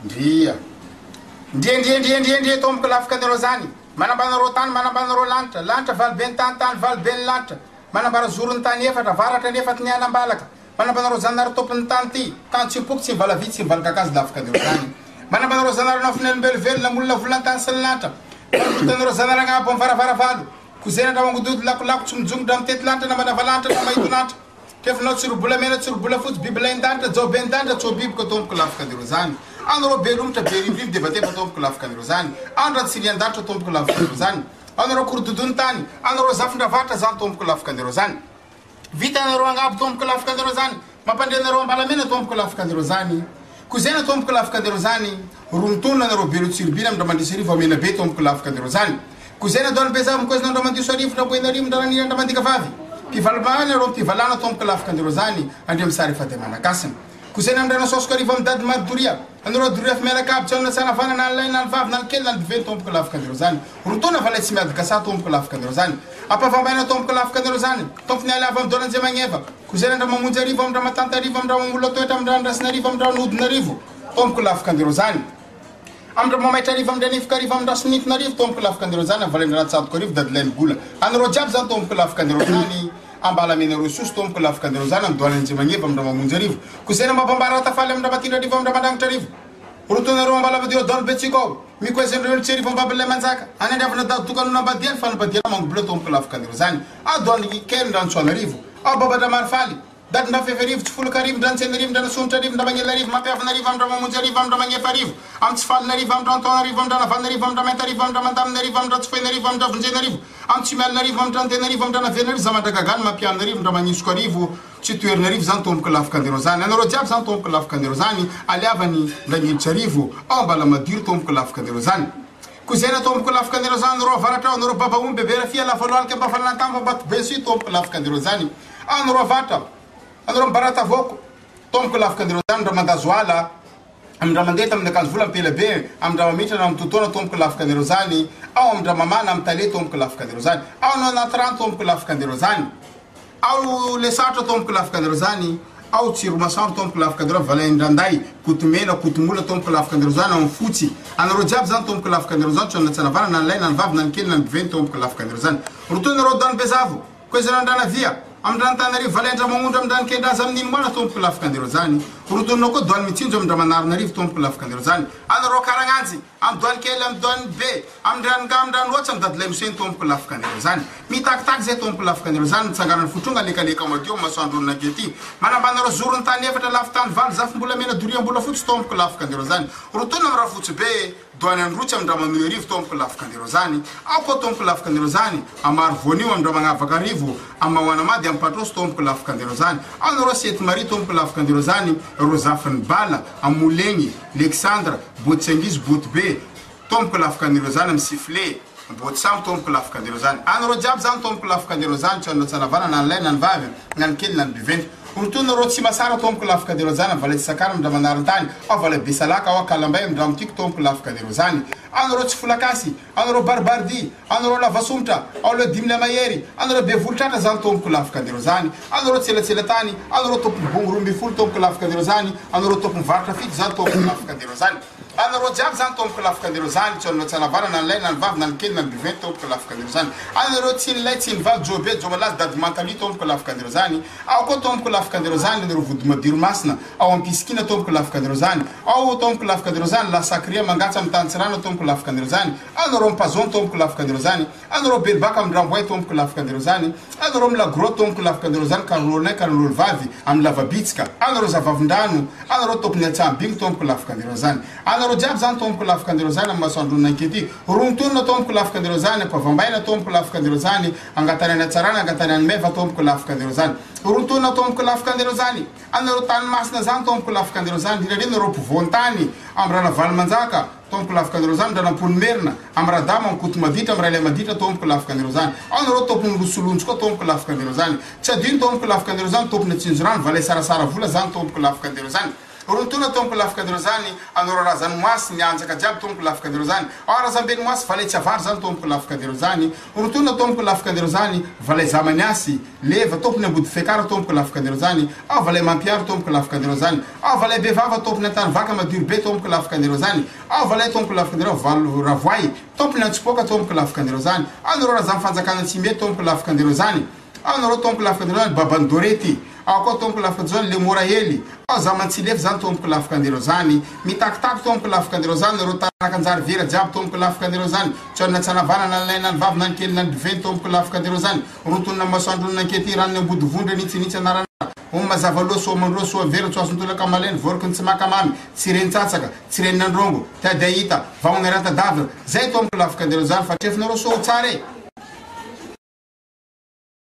Ndria tomboko lafaka anareo zany manambanareo tany manambanareo lanitra valy be ny tany valy be ny lanitra manambara zorony tany efatra varatra ny efatra ny anambalaka manambanareo zanary tompony tany ty tany tsy mipoky tsy mivalavitsy tsy mivaly kakazy lafaka anareo zany manambanareo zanary nafinelombelovelona molona volana tany sy ny lanitra manambanareo zanary agnabo amin'ny varavaravalo kozena ndra mangodody lakolako tsy mijongodra mitety lanitra na manava lanitra na mahito lanitra tefinao tsirobola mena tsirobola fotsy biby lain-danitra jao be ny-danitra tso biby ko tomboko lafaka anareo zany anareo be lomotra be rivorivo de vatefa tomboko lafaka anareo zany andra tsy rian-danitra tomboko lafaka anareo zany anareo korododony tany anareo zafindravatra zany tomboko lafaka anareo zany vita anareo agnabo tomboko lafaka anareo zany mampandre anareo ambalamena tomboko lafaka anareo zany kozena tomboko lafaka anareo zany rontonona anareo be lo tsirobina amindra mandrisy rivo amena be tomboko lafaka anareo zany kozena doany be za mikoezina andra mandiso arivo ndra boenarivo ndra ranira ndra mandika vavy pivalmana areo pivalana tomboko lafaka anareo zany andre misary efa de manakasina kozena amindrena sosoko arivo amin'ny dady marodoria anareo doria fa miaraka aby tsy na sanavana na nylay na nivavy na nikely na niveny tomboko lafaka anareo zany rotona fa lay tsy miady gasa tomboko lafaka anareo zany apavambaina tomboko lafaka anareo zany tompony aliava amin'ny dolan'izay magneva kozena andra mamonjy arivo amindra matanta arivo amindra mamolo toetra amindra andrasina arivo amindra nodina arivo tomboko lafaka anareo zany amindra mamaitra arivo amindra nifoka arivo amindra sonitona arivo tomboko lafaka anareo zany avalemindra natsatoka arivo dadilainy gola anareo jiaby zany tomboko lafaka anareo zany ambalamena sosy tomboko lafaka anareo zany amdoanan'izay magneva amindra mamonjy arivo kozena mampambara tafaly amindra matindra arivo amindra mandrangitra arivo rotonareo ambalavadio dono betsiko ao mikoezanireo tsy arivo ambabylay manjaka any andriavana dadotokanona ambadiany fa nabadiana mangobola tomboko lafaka anareo zany adoany kely ndra nitsoanarivo ao babadra marifaly dady ndra fefy tsy foloka arivo ndra nitsena arivo ndra nasonitra arivo ndra magnela arivo mampiavana arivo amindra mamonjy arivo amindra magnefa arivo am tsy falina arivo amindra antona arivo amindra navalina arivo amindra mainta arivo amindra mandamina arivo amindra tsofoina arivo amindra vonjena arivo am tsy mialina arivo amindra antena arivo amindra navena arivo za mandragagany mampiamina arivo ndra magnisoko arivo tsy toerina arivo zany tomboko lafaka anareo zany anareo jiaby zany tomboko lafaka anareo zany aliavany ndra ngilitra arivo ao ambala madiro tomboko lafaka anareo zany kozena tomboko lafaka anareo zany anareo avaratra ao anareo baba omby bebera fia lafaloalika mbafalanatamba mbato besu tomboko lafaka anareo zany anareo avatra anareo mibarata avoko tomboko lafaka anareo zany ndra mandazo ala amindra mandeta amin'ny akanjo vola mipela be amindra mamitra na mitotona tomboko lafaka anareo zany ao amindra mamana amin'ny tale tomboko lafaka anareo zany ao anao anaty rano tomboko lafaka anareo zany ao le satra tomboko lafaka anareo zany ao tsiro masambo tomboko lafaka anareo valaindranday kotomena kotomola tomboko lafaka anareo zany amin'ny fotsy anareo jiaby zany tomboko lafaka anareo zany tsy natsanavana na nilay na nivavy na nikely na nibiveny tomboko lafaka anareo zany rotonareo dano bezavo koezana andranavia amindra nytanarivo valaindra maondra amindra nikendraza amin'iny moana tomboko lafaka anareo zany rotonanao koa doany mitsinjo amindra manarinarivo tomboko lafaka anareo zany anareo karagnanjy amy doany kely amy doany be amindranynga amindra loatsy amy dadilay moseny tomboko lafaka anareo zany mitakitaky zay tomboko lafaka anareo zany mitsangarany fotronga lekaleka madio masoandrony nakety manambanareo zorony tany efatra lafi tany valy zafimbola mena doriambola fotsy tomboko lafaka anareo zany rotona amy raha fotsy be doany androtsy amindra mamino arivo tomboko lafaka anareo zany ao koa tomboko lafaka anareo zany amaro voanio amindra magnavaka arivo amahoana mady amy patrosy tomboko lafaka anareo zany anareo sety mari tomboko lafaka anareo zany rozafiny bala amolegny alexandre botsyangizy boty be tomboko lafaka anareo zany amy sifle boty samy tomboko lafaka anareo zany anareo jiaby zany tomboko lafaka anareo zany tsy anareo tsanavana na nilay na nivavy na nikely na nibiventy rotonareo tsy masara tomboko lafaka anareo zany amy vala tsisakara amindra manarintany ao vala besalaka ao akalambay amindra amitiako tomboko lafaka anareo zany anareo tsy folakasy anareo baribardi anareo lavasomtra ao le dimile mahery anareo be volotratra zany tomboko lafaka anareo zany anareo tselatselatany anareo tompony bongo roa mbifolo tomboko lafaka anareo zany anareo tompony varatra fito zany tomboko lafaka anareo zany anareo jiaby zany tomboko lafaka anareo zany tsy anareo tsanavana na nilay na nivavy na nikely na nibiveny tomboko lafaka anareo zany anareo tsy nilay tsy nivavy jobe jo malazy dady mantali tomboko lafaka anareo zany ao koa tomboko lafaka anareo zany anareo vody madiro masina ao ampisikina tomboko lafaka anareo zany ao tomboko lafaka anareo zany la sacria mangatsa amy tantsirana tomboko lafaka anareo zany anareo mpazon tomboko lafaka anareo zany anareo belbaka amy ramboay tomboko lafaka anareo zany anareo amy lagro tomboko lafaka anareo zany kanolonay kanololo vavy amy lavabitsika anareo zavavindrano anareo tompony atsambigny tomboko lafaka anareo zany anareo jiaby zany tomboko lafaka anareo zany amy masoandrony ankety rontonona tomboko lafaka anareo zany apavambaina tomboko lafaka anareo zany angatany any atsarana angatany any meva tomboko lafaka anareo zany rotonona tomboko lafaka anareo zany anareo tany masina zany tomboko lafaka anareo zany indrindra nareo mpivoantany amy raha navaly manjaka tomboko lafaka anareo zany ndra nampony merina amy radama amy koto maditra amy rahalay maditra tomboko lafaka anareo zany anareo tompony rosolonjy koa tomboko lafaka anareo zany tsy adino tomboko lafaka anareo zany tompony atsinjo rano valay sarasara vola zany tomboko lafaka anareo zany rontona tompo lafakadreo zany anao raha zanomasy nianjaka jiaby tompo lafakadreo zany arazambeny moasy valay tsy avary zany tompo lafakadreo zany rontona tompo lafakadreo zany valay zamany asy leva tompony ambody fekara tompo lafakadreo zany valay mampiaro tompo lafakadreo zany valay bevava tompony antany vaka madiro be tompo lafakadreo zany valay tompo lafakadreo valo ravoay tompony antsopoka tompo lafakadreo zany anao raha zany fanjakana tsy me tompo lafakadreo zany anao tompo lafakadreo zany babany dorety koa tompo lafakadreo zany le mora hely zaman tsy lefy zany tompo lafakadreo zany mitakitaky tompo lafakadreo zany ro tarakanjary vera jiaby tompo lafakadreo zany tsona tsanavana nalaina ny vavy nanikely nanidiveny tompo lafakadreo zany rontonina masoandro nankety ranony ambody vondra nitsinitsy anarana mazava loa soamandroa soa vera tsy azon-tolaka maleny voroko ny tsy makamamy tsy reny tsatsaka tsy reny nandrongo tada hita vahognarata davira zay tompo lafakadreo zany fa trefinareo soa tsara e